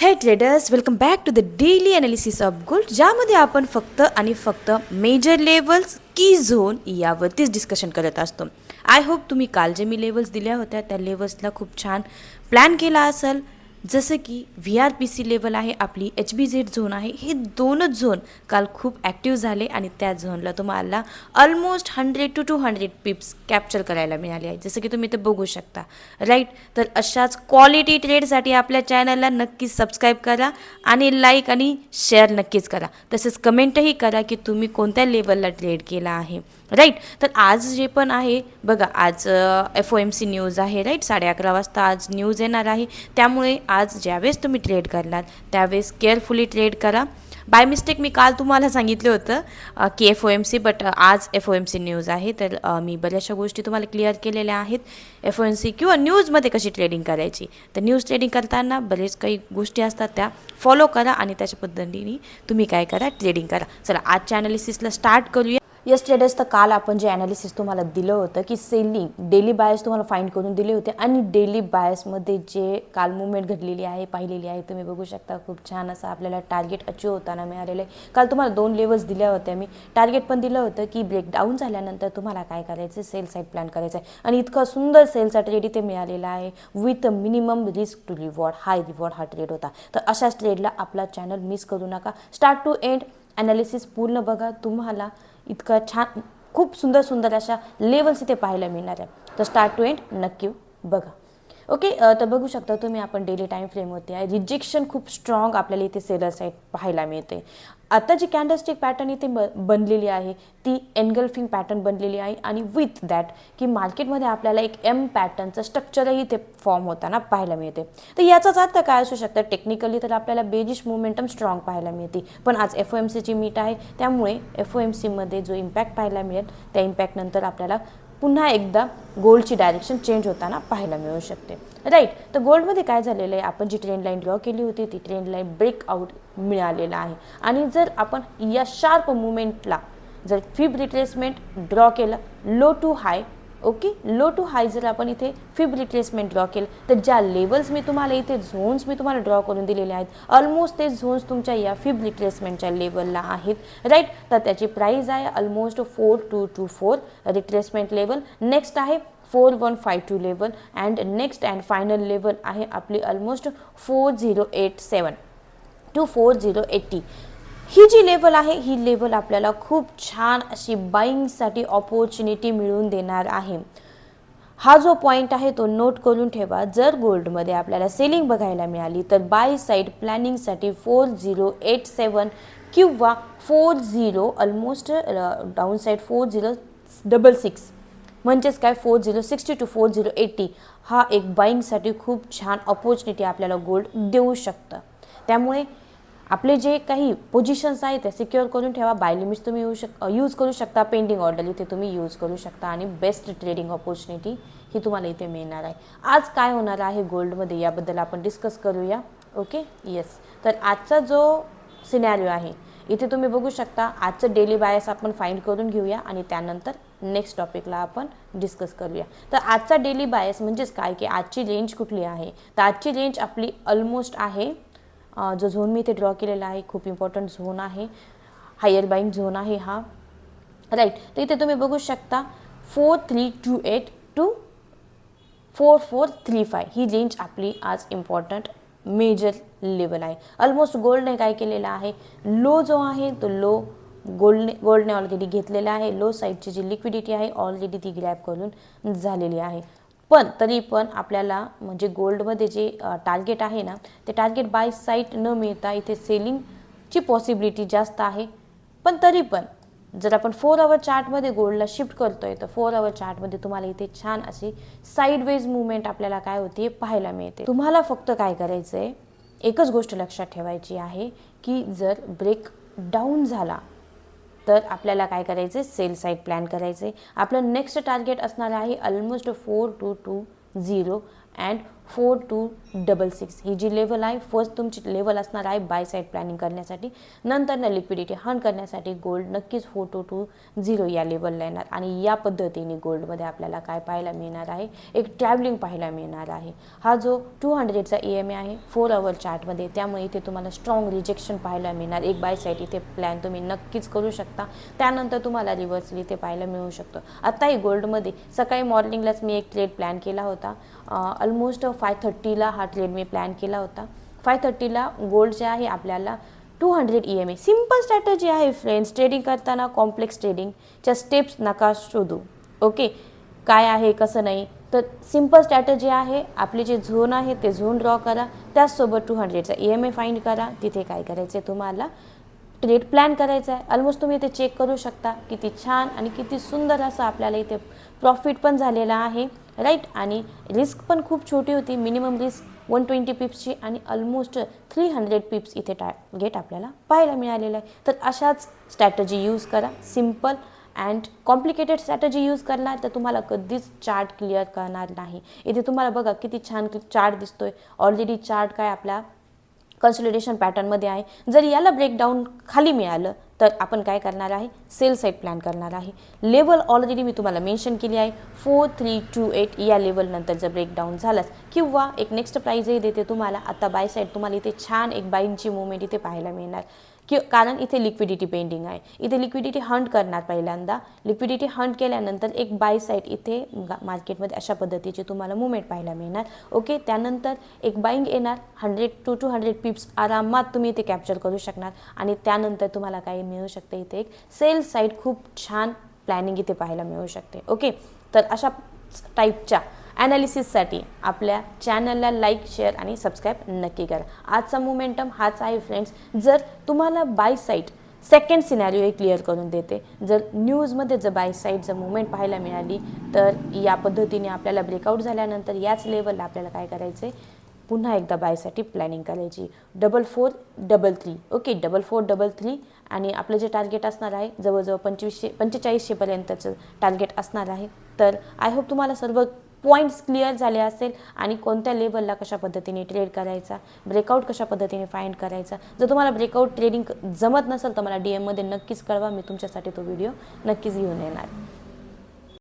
हे traders, welcome back to the daily analysis of gold, ज्यामध्ये आपण फक्त आणि फक्त मेजर लेवल्स की झोन यावरतीच डिस्कशन करत असतो. आय होप तुम्ही काल जे मी लेवल्स दिल्या होत्या त्या लेवल्सला खूप छान प्लॅन केला असेल. जसं की VRPC लेवल आहे, आपली HBZ झोन आहे, हे दोनच झोन काल खूप ॲक्टिव्ह झाले आणि त्या झोनला तुम्हाला ऑलमोस्ट 100 to 200 पिप्स कॅप्चर करायला मिळाले आहे, जसं की तुम्ही ते बघू शकता. राईट, तर अशाच क्वालिटी ट्रेडसाठी आपल्या चॅनलला नक्कीच सबस्क्राईब करा आणि लाईक आणि शेअर नक्कीच करा. तसेच कमेंटही करा की तुम्ही कोणत्या लेवलला ट्रेड केला आहे. राईट, तर आज जे पण आहे बघा, आज FOMC न्यूज आहे. राईट, 11:30 वाजता आज न्यूज येणार आहे. त्यामुळे आज ज्यावेळेस तुम्ही ट्रेड करणार त्यावेळेस केअरफुली ट्रेड करा. बाय मिस्टेक मी काल तुम्हाला सांगितलं होतं की FOMC, बट आज FOMC न्यूज आहे. तर मी बऱ्याचशा गोष्टी तुम्हाला क्लिअर केलेल्या आहेत. FOMC किंवा न्यूजमध्ये कशी ट्रेडिंग करायची, तर न्यूज ट्रेडिंग करताना बरेच काही गोष्टी असतात त्या फॉलो करा आणि त्याच्या पद्धतीने तुम्ही काय करा, ट्रेडिंग करा. चला आजच्या ॲनालिसिसला स्टार्ट करूया. येस ट्रेडर्स, तर काल आपण जे ॲनालिसिस तुम्हाला दिलं होतं की सेलिंग डेली बायस तुम्हाला फाइंड करून दिले होते आणि डेली बायसमध्ये जे काल मुवमेंट घडलेली आहे पाहिलेली आहे तुम्ही बघू शकता. खूप छान असं आपल्याला टार्गेट अचीव होताना मिळालेलं आहे. काल तुम्हाला 2 लेवल्स दिल्या होत्या, मी टार्गेट पण दिलं होतं की ब्रेकडाऊन झाल्यानंतर तुम्हाला काय करायचं, सेल साईड प्लॅन करायचं आहे. आणि इतका सुंदर सेलचा ट्रेड इथे मिळालेला आहे with minimum risk to reward, high reward हा ट्रेड होता. तर अशाच ट्रेडला आपला चॅनल मिस करू नका. स्टार्ट टू एंड ॲनालिसिस पूर्ण बघा, तुम्हाला इतका छान खूप सुंदर सुंदर अशा लेवल्स इथे पाहायला मिळणार आहे. तर स्टार्ट टू एंड नक्की बघा. ओके, तर बघू शकता तुम्ही आपण डेली टाईम फ्रेमवरती आहे. रिजेक्शन खूप स्ट्रॉंग आपल्याला इथे सेलर साईड पाहायला मिळते. आता जी कॅन्डलस्टिक पॅटर्न इथे बनलेली आहे ती एनगल्फिंग पॅटर्न बनलेली आहे आणि विथ दॅट की मार्केटमध्ये आपल्याला एक M पॅटर्नचं स्ट्रक्चरही इथे फॉर्म होताना पाहायला मिळते. तर याचाच अर्थ काय असू शकतं, टेक्निकली तर आपल्याला बेरिश मोमेंटम स्ट्रॉंग पाहायला मिळते. पण आज FOMCची मीट आहे, त्यामुळे FOMCमध्ये जो इम्पॅक्ट पाहायला मिळेल त्या इम्पॅक्टनंतर आपल्याला पुन्हा एकदा गोल्डची डायरेक्शन चेंज होताना पाहायला मिळू शकते. राईट, तर गोल्डमध्ये काय झालेलं आहे, आपण जी ट्रेंड लाईन ड्रॉ केली होती ती ट्रेंड लाईन ब्रेकआउट मिळालेला आहे. आणि जर आपण या शार्प मुवमेंटला जर फिब रिट्रेसमेंट ड्रॉ केलं low to high, okay, low to high जर आपण इथे फिब रिट्रेसमेंट ड्रॉ केलं तर ज्या लेवल्स मी तुम्हाला इथे झोन्स मी तुम्हाला ड्रॉ करून दिलेले आहेत, ऑलमोस्ट ते झोन्स तुमच्या या फिब रिट्रेसमेंटच्या लेवलला आहेत. राईट, तर त्याची प्राईस आहे ऑलमोस्ट 4224 रिट्रेसमेंट लेवल. नेक्स्ट आहे 4152 level and next and final level आहे आपली ऑलमोस्ट 4087 टू 4080. ही जी लेवल आहे ही लेवल आपल्याला खूप छान अशी बाईंगसाठी ऑपॉर्च्युनिटी मिळवून देणार आहे. हा जो पॉईंट आहे तो नोट करून ठेवा. जर गोल्डमध्ये आपल्याला सेलिंग बघायला मिळाली तर बाय साईड प्लॅनिंगसाठी 4087 किंवा 40 ऑलमोस्ट डाऊन साईड 4066 म्हणजेच काय 4060 टू 4080 हा एक बाईंगसाठी खूप छान ऑपॉर्च्युनिटी आपल्याला गोल्ड देऊ शकतं. त्यामुळे आपले जे काही पोझिशन्स आहेत त्या सिक्युअर करून ठेवा. बाय लिमिट्स तुम्ही यूज करू शकता, पेंडिंग ऑर्डर इथे तुम्ही यूज करू शकता आणि बेस्ट ट्रेडिंग ऑपॉर्च्युनिटी ही तुम्हाला इथे मिळणार आहे. आज काय होणार आहे गोल्डमध्ये याबद्दल आपण डिस्कस करूया. ओके, येस, तर आजचा जो सिनॅरिओ आहे इथे तुम्ही बघू शकता. आजचं डेली बायस आपण फाइंड करून घेऊया आणि त्यानंतर नेक्स्ट टॉपिकला आपण डिस्कस करूया. तर आजचा डेली बायस म्हणजेच काय की आजची रेंज कुठली आहे, तर आजची रेंज आपली ऑलमोस्ट आहे, जो झोन मी इथे ड्रॉ केलेला आहे खूप इम्पॉर्टंट झोन आहे, हायर बाईंग झोन आहे हा. राईट, तर इथे तुम्ही बघू शकता 4328 टू 4435 ही रेंज आपली आज इम्पॉर्टंट मेजर लेवल आहे. ऑलमोस्ट गोल्डने काय केलेलं आहे, लो जो आहे तो लो गोल्डने ऑलरेडी घेतलेला आहे. लो साईडची जी लिक्विडिटी आहे ऑलरेडी ती ग्रॅब करून झालेली आहे. पण तरी पण आपल्याला म्हणजे गोल्डमध्ये जे टार्गेट आहे ना ते टार्गेट बाय साईड न मिळता इथे सेलिंगची पॉसिबिलिटी जास्त आहे. पण तरी पण जर आपण 4 आवर चार्टमध्ये गोल्डला शिफ्ट करतोय तर 4 आवर चार्टमध्ये तुम्हाला इथे छान अशी साईडवेज मुवमेंट आपल्याला काय होते पाहायला मिळते. तुम्हाला फक्त काय करायचं आहे, एकच गोष्ट लक्षात ठेवायची आहे की जर ब्रेक डाऊन झाला तर आपल्याला काय करायचं आहे, सेल साईड प्लॅन करायचं आहे. आपलं नेक्स्ट टार्गेट असणार आहे ऑलमोस्ट 4220 अँड 4266 ही जी लेवल आहे फर्स्ट तुमची लेवल असणार आहे बाय साईड प्लॅनिंग करण्यासाठी. नंतर ना लिक्विडिटी हंट करण्यासाठी गोल्ड नक्कीच 4220 या लेवलला येणार आणि या पद्धतीने गोल्डमध्ये आपल्याला काय पाहायला मिळणार आहे, एक ट्रॅव्हलिंग पाहायला मिळणार आहे. हा जो 200चा EMA आहे 4 आवर चार्टमध्ये, त्यामुळे इथे तुम्हाला स्ट्रॉंग रिजेक्शन पाहायला मिळणार. एक बाय साईड इथे प्लॅन तुम्ही नक्कीच करू शकता. त्यानंतर तुम्हाला रिव्हर्सल इथे पाहायला मिळू शकतो. आत्ताही गोल्डमध्ये सकाळी मॉर्निंगलाच मी एक ट्रेड प्लॅन केला होता. ऑलमोस्ट 5:30ला हा ट्रेड मी प्लॅन केला होता. 5:30ला गोल्ड जे आहे आपल्याला 200 EMA. सिम्पल स्ट्रॅटजी आहे फ्रेंड्स. ट्रेडिंग करताना कॉम्प्लेक्स ट्रेडिंगच्या स्टेप्स नका शोधू. ओके, काय आहे कसं नाही, तर सिम्पल स्ट्रॅटजी आहे. आपले जे झोन आहे ते झोन ड्रॉ करा, त्याचसोबत 200चा EMA फाइंड करा. तिथे काय करायचं आहे तुम्हाला, ट्रेड प्लॅन करायचा आहे. ऑलमोस्ट तुम्ही इथे चेक करू शकता किती छान आणि किती सुंदर असं आपल्याला इथे प्रॉफिट पण झालेला आहे, राईट. आणि रिस्क पण खूप छोटी होती. मिनिमम रिस्क 120 पिप्सची आणि ऑलमोस्ट 300 पिप्स इथे टार्गेट आपल्याला पाहायला मिळालेलं आहे. तर अशाच स्ट्रॅटजी यूज करा. Simple and complicated strategy use करणार तर तुम्हाला कधीच चार्ट क्लिअर करणार नाही. इथे तुम्हाला बघा किती छान चार्ट दिसतोय. ऑलरेडी चार्ट काय आपला कन्सोलिडेशन पॅटर्नमध्ये आहे. जर याला ब्रेकडाऊन खाली मिळालं तर आपण काय करणार आहे, सेल साईड प्लॅन करणार आहे. लेवल ऑलरेडी मी तुम्हाला मेन्शन केली आहे 4328. या लेवलनंतर जर ब्रेकडाऊन झालाच किंवा एक नेक्स्ट प्राईजही देते तुम्हाला. आता बाय साईड तुम्हाला इथे छान एक बाईंगची मुवमेंट इथे पाहायला मिळणार कारण इथे लिक्विडिटी पेंडिंग आहे. इथे लिक्विडिटी हंट करणार पहिल्यांदा. लिक्विडिटी हंट केल्यानंतर एक बाय साईड इथे मार्केटमध्ये अशा पद्धतीची तुम्हाला मुवमेंट पाहायला मिळणार. ओके, त्यानंतर एक बाईंग येणार 100 to 200 पिप्स आरामात तुम्ही इथे कॅप्चर करू शकणार आणि त्यानंतर तुम्हाला काही मिळू शकते इथे एक सेल साईड खूप छान प्लॅनिंग इथे पाहायला मिळू शकते. ओके, तर अशा टाईपच्या ॲनालिसिससाठी आपल्या चॅनलला लाईक, शेअर आणि सबस्क्राईब नक्की करा. आजचा मोमेंटम हाच आहे फ्रेंड्स. जर तुम्हाला by side second scenario clear करून देते. जर न्यूजमध्ये जर बाय साईड जर मुवमेंट पाहायला मिळाली तर या पद्धतीने आपल्याला ब्रेकआउट झाल्यानंतर याच लेवलला आपल्याला काय करायचं आहे, पुन्हा एकदा बायसाठी प्लॅनिंग करायची. 4433. ओके, 4433 आणि आपलं जे टार्गेट असणार आहे जवळजवळ 4500 पर्यंतचं टार्गेट असणार आहे. तर आय होप तुम्हाला सर्व पॉईंट्स क्लिअर झाले असेल आणि कोणत्या लेवलला कशा पद्धतीने ट्रेड करायचा, ब्रेकआउट कशा पद्धतीने फाइंड करायचा. जर तुम्हाला ब्रेकआउट ट्रेडिंग जमत नसेल तर मला DM मध्ये नक्कीच कळवा. मी तुमच्यासाठी तो व्हिडिओ नक्कीच घेऊन येणार.